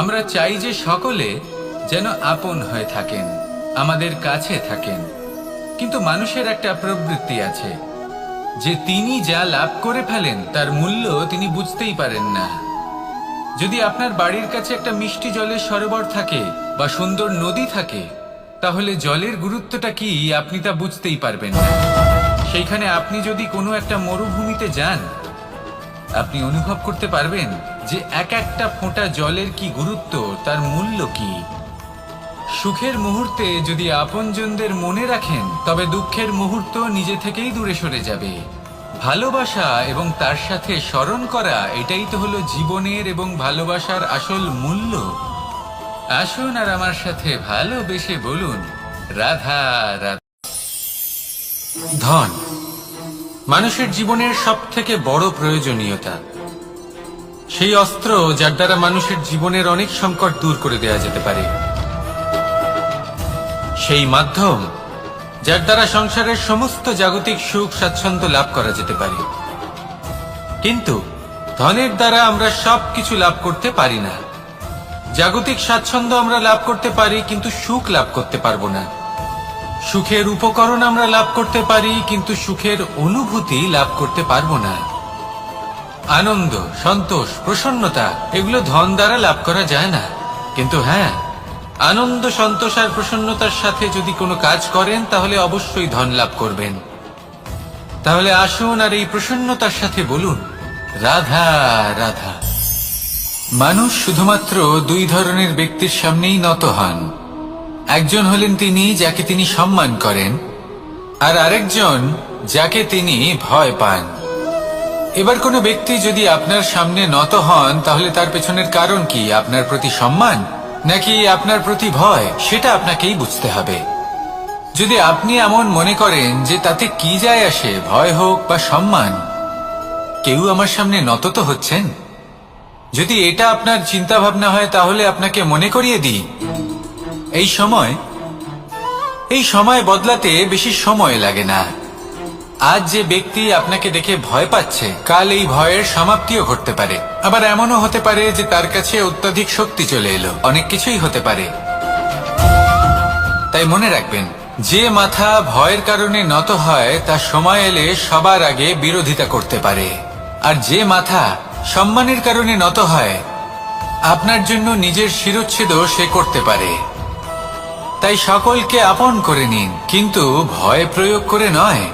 আমরা চাই যে সকলে যেন আপন হয়ে থাকেন, আমাদের কাছে থাকেন। কিন্তু মানুষের একটা প্রবৃত্তি আছে যে তিনি যা লাভ করে ফেলেন তার মূল্য তিনি বুঝতেই পারেন না। যদি আপনার বাড়ির কাছে একটা মিষ্টি জলের সরোবর থাকে বা সুন্দর নদী থাকে তাহলে জলের গুরুত্বটা কি আপনি তা বুঝতেই পারবেন না। সেইখানে আপনি যদি কোনো একটা মরুভূমিতে যান আপনি অনুভব করতে পারবেন যে এক একটা ফোঁটা জলের কি গুরুত্ব, তার মূল্য কি। সুখের মুহূর্তে যদি আপনজনদের মনে রাখেন তবে দুঃখের মুহূর্ত নিজে থেকেই দূরে সরে যাবে। ভালোবাসা এবং তার সাথে স্মরণ করা, এটাই তো হলো জীবনের এবং ভালোবাসার আসল মূল্য। আসুন আর আমার সাথে ভালোবেসে বলুন, রাধা রাধা। ধন মানুষের জীবনের সবথেকে বড় প্রয়োজনীয়তা, সেই অস্ত্র যার দ্বারা মানুষের জীবনের অনেক সংকট দূর করে দেওয়া যেতে পারে, সেই মাধ্যম যার দ্বারা সংসারের সমস্ত জাগতিক সুখ স্বাচ্ছন্দ্য লাভ করা যেতে পারে। কিন্তু ধনের দ্বারা আমরা সবকিছু লাভ করতে পারি না। জাগতিক স্বাচ্ছন্দ্য আমরা লাভ করতে পারি কিন্তু সুখ লাভ করতে পারবো না। সুখের উপকরণ আমরা লাভ করতে পারি কিন্তু সুখের অনুভূতি লাভ করতে পারবো না। আনন্দ, সন্তোষ, প্রসন্নতা এগুলো ধন দ্বারা লাভ করা যায় না। কিন্তু হ্যাঁ, আনন্দ, সন্তোষ আর প্রসন্নতার সাথে যদি কোনো কাজ করেন তাহলে অবশ্যই ধন লাভ করবেন। তাহলে আসুন আর এই প্রসন্নতার সাথে বলুন, রাধা রাধা। মানুষ শুধুমাত্র দুই ধরনের ব্যক্তির সামনেই নত হন, একজন হলেন তিনি যাকে তিনি সম্মান করেন, আর আরেকজন যাকে তিনি ভয় পান। এবার কোনো ব্যক্তি যদি আপনার সামনে নত হন, তাহলে তার পেছনের কারণ কি? আপনার প্রতি সম্মান নাকি আপনার প্রতি ভয়? সেটা আপনাকেই বুঝতে হবে। যদি আপনি এমন মনে করেন যে তাতে কি যায় আসে, ভয় হোক বা সম্মান, কেউ আমার সামনে নত তো হচ্ছেন, যদি এটা আপনার চিন্তা ভাবনা হয়, তাহলে আপনাকে মনে করিয়ে দিই, এই সময় বদলাতে বেশি সময় লাগে না। আজ যে ব্যক্তি আপনাকে দেখে ভয় পাচ্ছে, কাল এই ভয়ের সমাপ্তিও ঘটতে পারে। আবার এমনও হতে পারে যে তার কাছে অত্যধিক শক্তি চলে এলো। অনেক কিছুই হতে পারে। তাই মনে রাখবেন, যে মাথা ভয়ের কারণে নত হয় তা সময় এলে সবার আগে বিরোধিতা করতে পারে, আর যে মাথা সম্মানের কারণে নত হয়, আপনার জন্য নিজের শিরচ্ছেদও সে করতে পারে। তাই সকলকে আপন করে নিন, কিন্তু ভয় প্রয়োগ করে নয়।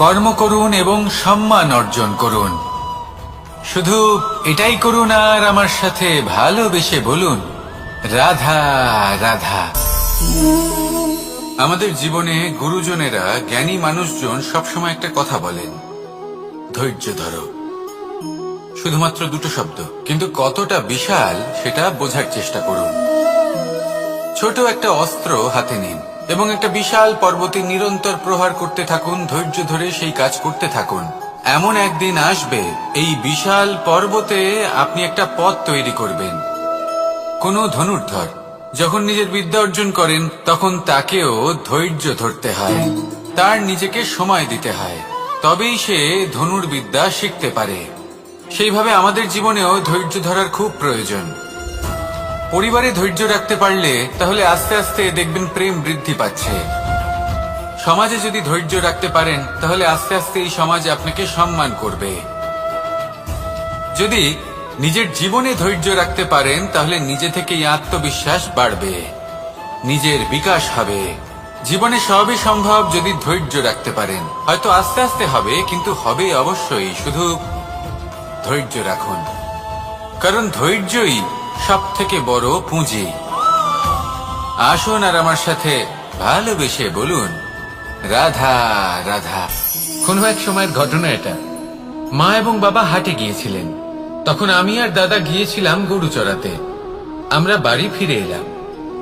কর্ম করুন এবং সম্মান অর্জন করুন। শুধু এটাই করুন আর আমার সাথে ভালোবেসে বলুন, রাধা রাধা। আমাদের জীবনে গুরুজনেরা, জ্ঞানী মানুষজন সবসময় একটা কথা বলেন, ধৈর্য ধরো। শুধুমাত্র দুটো শব্দ, কিন্তু কতটা বিশাল সেটা বোঝার চেষ্টা করুন। ছোট একটা অস্ত্র হাতে নিন এবং একটা বিশাল পর্বতে নিরন্তর প্রহার করতে থাকুন। ধৈর্য ধরে সেই কাজ করতে থাকুন। এমন একদিন আসবে, এই বিশাল পর্বতে আপনি একটা পথ তৈরি করবেন। কোনো ধনুর্ধর যখন নিজের বিদ্যা অর্জন করেন, তখন তাকেও ধৈর্য ধরতে হয়, তার নিজেকে সময় দিতে হয়, তবেই সে ধনুর্বিদ্যা শিখতে পারে। সেইভাবে আমাদের জীবনেও ধৈর্য ধরার খুব প্রয়োজন। পরিবারে ধৈর্য রাখতে পারলে তাহলে আস্তে আস্তে দেখবেন প্রেম বৃদ্ধি পাচ্ছে। সমাজে যদি ধৈর্য রাখতে পারেন, তাহলে আস্তে আস্তে এই সমাজ আপনাকে সম্মান করবে। যদি নিজের জীবনে ধৈর্য রাখতে পারেন, তাহলে নিজে থেকেই আত্মবিশ্বাস বাড়বে, নিজের বিকাশ হবে। জীবনে সবই সম্ভব যদি ধৈর্য রাখতে পারেন। হয়তো আস্তে আস্তে হবে, কিন্তু হবে অবশ্যই। শুধু ধৈর্য রাখুন, কারণ ধৈর্যই সব থেকে বড় পুঁজি। আসুন আর আমার সাথে ভালোবেসে বলুন, রাধা রাধা। কোনো এক সময়ের ঘটনা এটা। মা এবং বাবা হাটে গিয়েছিলেন। তখন আমি আর দাদা গিয়েছিলাম গরু চড়াতে। আমরা বাড়ি ফিরে এলাম,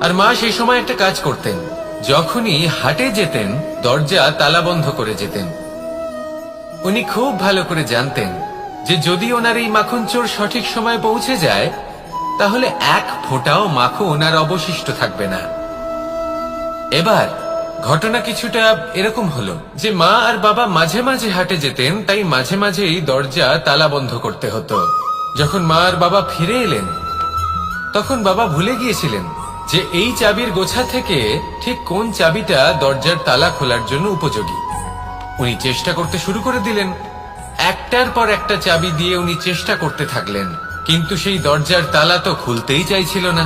আর মা সেই সময় একটা কাজ করতেন। যখনই হাটে যেতেন, দরজা তালা বন্ধ করে যেতেন। উনি খুব ভালো করে জানতেন যে যদি ওনার এই মাখন চোর সঠিক সময় পৌঁছে যায়, তাহলে এক ফোঁটাও মাখন আর অবশিষ্ট থাকবে না। এবার ঘটনা কিছুটা এরকম হলো যে মা আর বাবা মাঝে মাঝে হাটে যেতেন, তাই মাঝে মাঝেই দরজা তালা বন্ধ করতে হতো। যখন মা আর বাবা ফিরে এলেন, তখন বাবা ভুলে গিয়েছিলেন যে এই চাবির গোছা থেকে ঠিক কোন চাবিটা দরজার তালা খোলার জন্য উপযোগী। উনি চেষ্টা করতে শুরু করে দিলেন। একটার পর একটা চাবি দিয়ে উনি চেষ্টা করতে থাকলেন, কিন্তু সেই দরজার তালা তো খুলতেই চাইছিল না।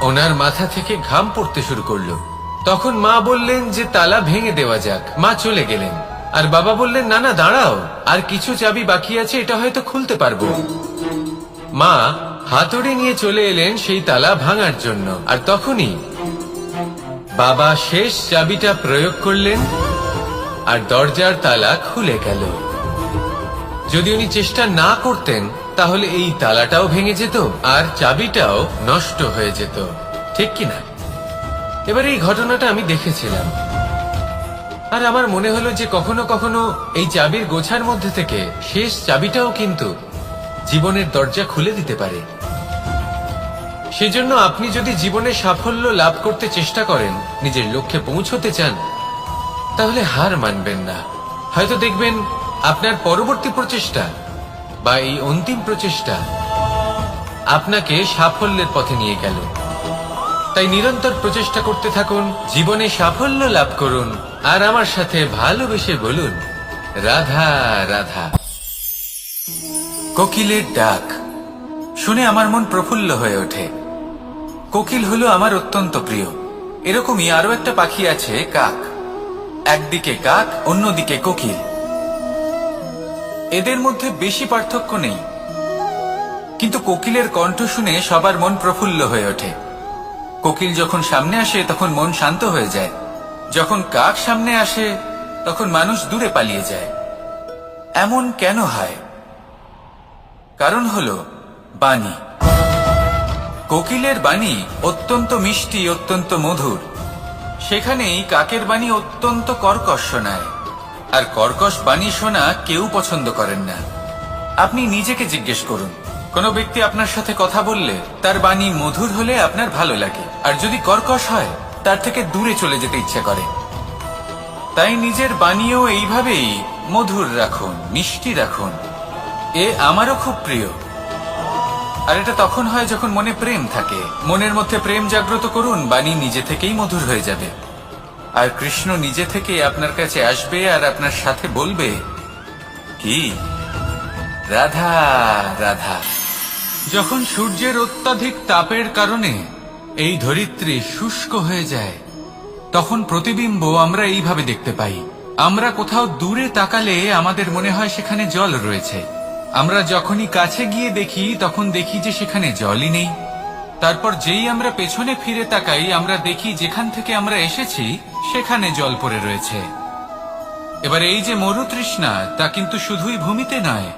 ওনার মাথা থেকে ঘাম পড়তে শুরু করলো। তখন মা বললেন যে তালা ভেঙে দেওয়া যাক। মা চলে গেলেন, আর বাবা বললেন, না না দাঁড়াও, আর কিছু চাবি বাকি আছে, এটা হয়তো খুলতে পারবো। মা হাতুড়ি নিয়ে চলে এলেন সেই তালা ভাঙার জন্য, আর তখনই বাবা শেষ চাবিটা প্রয়োগ করলেন, আর দরজার তালা খুলে গেল। যদি উনি চেষ্টা না করতেন, তাহলে এই তালাটাও ভেঙে যেত আর চাবিটাও নষ্ট হয়ে যেত, ঠিক কিনা? এবার এই ঘটনাটা আমি দেখেছিলাম, আর আমার মনে হলো যে কখনো কখনো এই চাবির গোছার মধ্যে থেকে শেষ চাবিটাও কিন্তু জীবনের দরজা খুলে দিতে পারে। সেজন্য আপনি যদি জীবনে সাফল্য লাভ করতে চেষ্টা করেন, নিজের লক্ষ্যে পৌঁছতে চান, তাহলে হার মানবেন না। হয়তো দেখবেন আপনার পরবর্তী প্রচেষ্টা বা এই অন্তিম প্রচেষ্টা আপনাকে সাফল্যের পথে নিয়ে গেল। তাই নিরন্তর প্রচেষ্টা করতে থাকুন, জীবনে সাফল্য লাভ করুন, আর আমার সাথে ভালোবেসে বলুন, রাধা রাধা। কোকিলের ডাক শুনে আমার মন প্রফুল্ল হয়ে ওঠে। কোকিল হলো আমার অত্যন্ত প্রিয়। এরকমই আরো একটা পাখি আছে, কাক। একদিকে কাক, অন্যদিকে কোকিল। এদের মধ্যে বেশি পার্থক্য নেই, কিন্তু কোকিলের কণ্ঠ শুনে সবার মন প্রফুল্ল হয়ে ওঠে। কোকিল যখন সামনে আসে তখন মন শান্ত হয়ে যায়, যখন কাক সামনে আসে তখন মানুষ দূরে পালিয়ে যায়। এমন কেন হয়? কারণ হলো বাণী। কোকিলের বাণী অত্যন্ত মিষ্টি, অত্যন্ত মধুর। সেখানেই কাকের বাণী অত্যন্ত কর্কশ শোনায়, আর কর্কশ বাণী শোনা কেউ পছন্দ করেন না। আপনি নিজেকে জিজ্ঞেস করুন, কোনো ব্যক্তি আপনার সাথে কথা বললে তার বাণী মধুর হলে আপনার ভালো লাগে, আর যদি কর্কশ হয় তার থেকে দূরে চলে যেতে ইচ্ছে করে। তাই নিজের বাণীও এইভাবেই মধুর রাখুন, মিষ্টি রাখুন। এ আমারও খুব প্রিয়। আর এটা তখন হয় যখন মনে প্রেম থাকে। মনের মধ্যে প্রেম জাগ্রত করুন, বাণী নিজে থেকেই মধুর হয়ে যাবে। আর কৃষ্ণ নিজে থেকে আপনার কাছে আসবে আর আপনার সাথে বলবে, কি রাধা রাধা। যখন সূর্যের অত্যাধিক তাপের কারণে এই ধরিত্রী শুষ্ক হয়ে যায়, তখন প্রতিবিম্ব আমরা এইভাবে দেখতে পাই। আমরা কোথাও দূরে তাকালে আমাদের মনে হয় সেখানে জল রয়েছে। আমরা যখনই কাছে গিয়ে দেখি তখন দেখি যে সেখানে জলই নেই। তারপর যেই আমরা পেছনে ফিরে তাকাই আমরা দেখি যেখান থেকে আমরা এসেছি সেখানে জল পড়ে রয়েছে। এবার এই যে মরুতৃষ্ণা, তা কিন্তু শুধুই ভূমিতে নয়,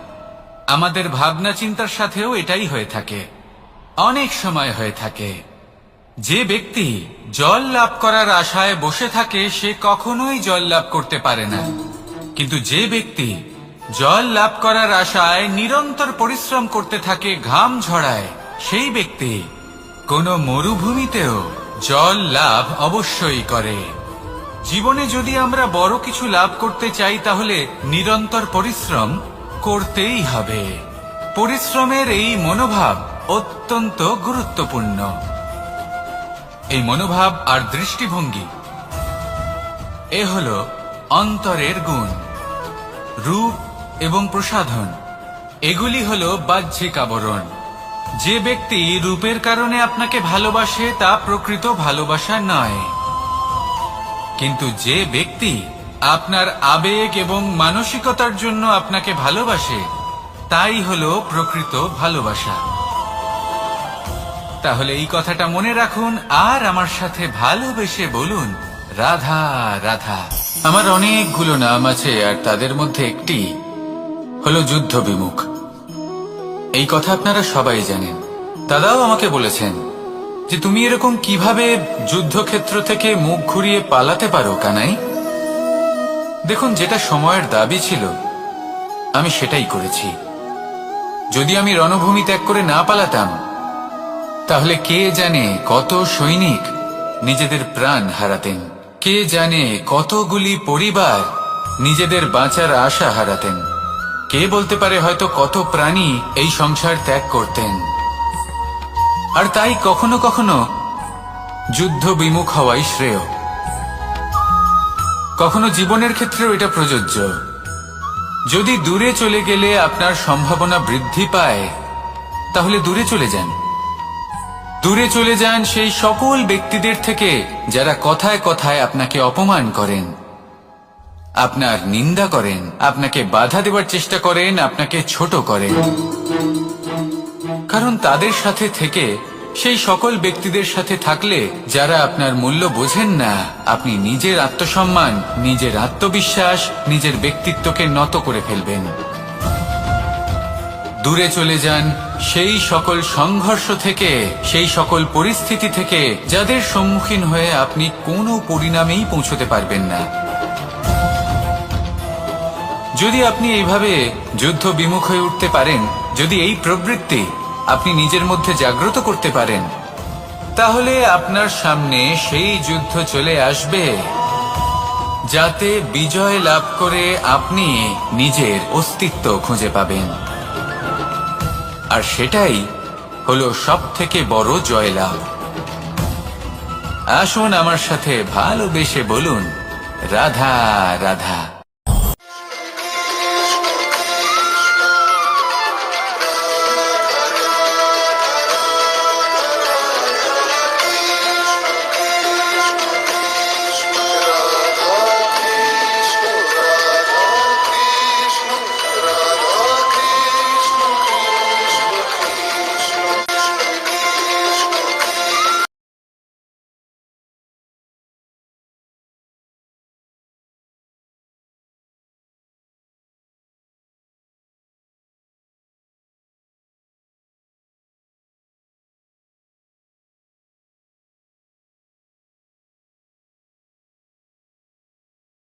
আমাদের ভাবনা চিন্তার সাথেও এটাই হয়ে থাকে, অনেক সময় হয়ে থাকে। যে ব্যক্তি জল লাভ করার আশায় বসে থাকে সে কখনোই জল লাভ করতে পারে না। কিন্তু যে ব্যক্তি জল লাভ করার আশায় নিরন্তর পরিশ্রম করতে থাকে, ঘাম ঝরায়, সেই ব্যক্তি কোনো মরুভূমিতেও জল লাভ অবশ্যই করে। জীবনে যদি আমরা বড় কিছু লাভ করতে চাই তাহলে নিরন্তর পরিশ্রম করতেই হবে। পরিশ্রমের এই মনোভাব অত্যন্ত গুরুত্বপূর্ণ। এই মনোভাব আর দৃষ্টিভঙ্গি এ হলো অন্তরের গুণ। রূপ এবং প্রসাধন এগুলি হলো বাহ্যিক আবরণ। যে ব্যক্তি রূপের কারণে আপনাকে ভালোবাসে তা প্রকৃত ভালোবাসা নয়, কিন্তু যে ব্যক্তি আপনার আবেগ এবং মানসিকতার জন্য আপনাকে ভালোবাসে তাই হলো প্রকৃত ভালোবাসা। তাহলে এই কথাটা মনে রাখুন আর আমার সাথে ভালোবেসে বলুন, রাধা রাধা। আমার অনেকগুলো নাম আছে আর তাদের মধ্যে একটি হলো যুদ্ধ বিমুখ। এই কথা আপনারা সবাই জানেন। দাদাও আমাকে বলেছেন যে তুমি এরকম কিভাবে যুদ্ধক্ষেত্র থেকে মুখ ঘুরিয়ে পালাতে পারো কানাই। দেখুন, যেটা সময়ের দাবি ছিল আমি সেটাই করেছি। যদি আমি রণভূমি ত্যাগ করে না পালাতাম তাহলে কে জানে কত সৈনিক নিজেদের প্রাণ হারাতেন, কে জানে কতগুলি পরিবার নিজেদের বাঁচার আশা হারাতেন, কে বলতে পারে হয়তো কত প্রাণী এই সংসার ত্যাগ করতেন। আর তাই কখনো কখনো যুদ্ধ বিমুখ হওয়াই শ্রেয়। কখনো জীবনের ক্ষেত্রেও এটা প্রযোজ্য। যদি দূরে চলে গেলে আপনার সম্ভাবনা বৃদ্ধি পায় তাহলে দূরে চলে যান। দূরে চলে যান সেই সকল ব্যক্তিদের থেকে যারা কথায় কথায় আপনাকে অপমান করেন, আপনার নিন্দা করেন, আপনাকে বাধা দেওয়ার চেষ্টা করেন, আপনাকে ছোট করেন। কারণ তাদের সাথে থেকে, সেই সকল ব্যক্তিদের সাথে থাকলে যারা আপনার মূল্য বোঝেন না, আপনি নিজের আত্মসম্মান, নিজের আত্মবিশ্বাস, নিজের ব্যক্তিত্বকে নত করে ফেলবেন। দূরে চলে যান সেই সকল সংঘর্ষ থেকে, সেই সকল পরিস্থিতি থেকে যাদের সম্মুখীন হয়ে আপনি কোনো পরিণামেই পৌঁছতে পারবেন না। যদি আপনি এইভাবে যুদ্ধ বিমুখ হয়ে উঠতে পারেন, যদি এই প্রবৃত্তি আপনি নিজের মধ্যে জাগ্রত করতে পারেন, তাহলে আপনার সামনে সেই যুদ্ধ চলে আসবে যাতে বিজয় লাভ করে আপনি নিজের অস্তিত্ব খুঁজে পাবেন। আর সেটাই হলো সবথেকে বড় জয়লাভ। আসুন আমার সাথে ভালোবেসে বলুন, রাধা রাধা।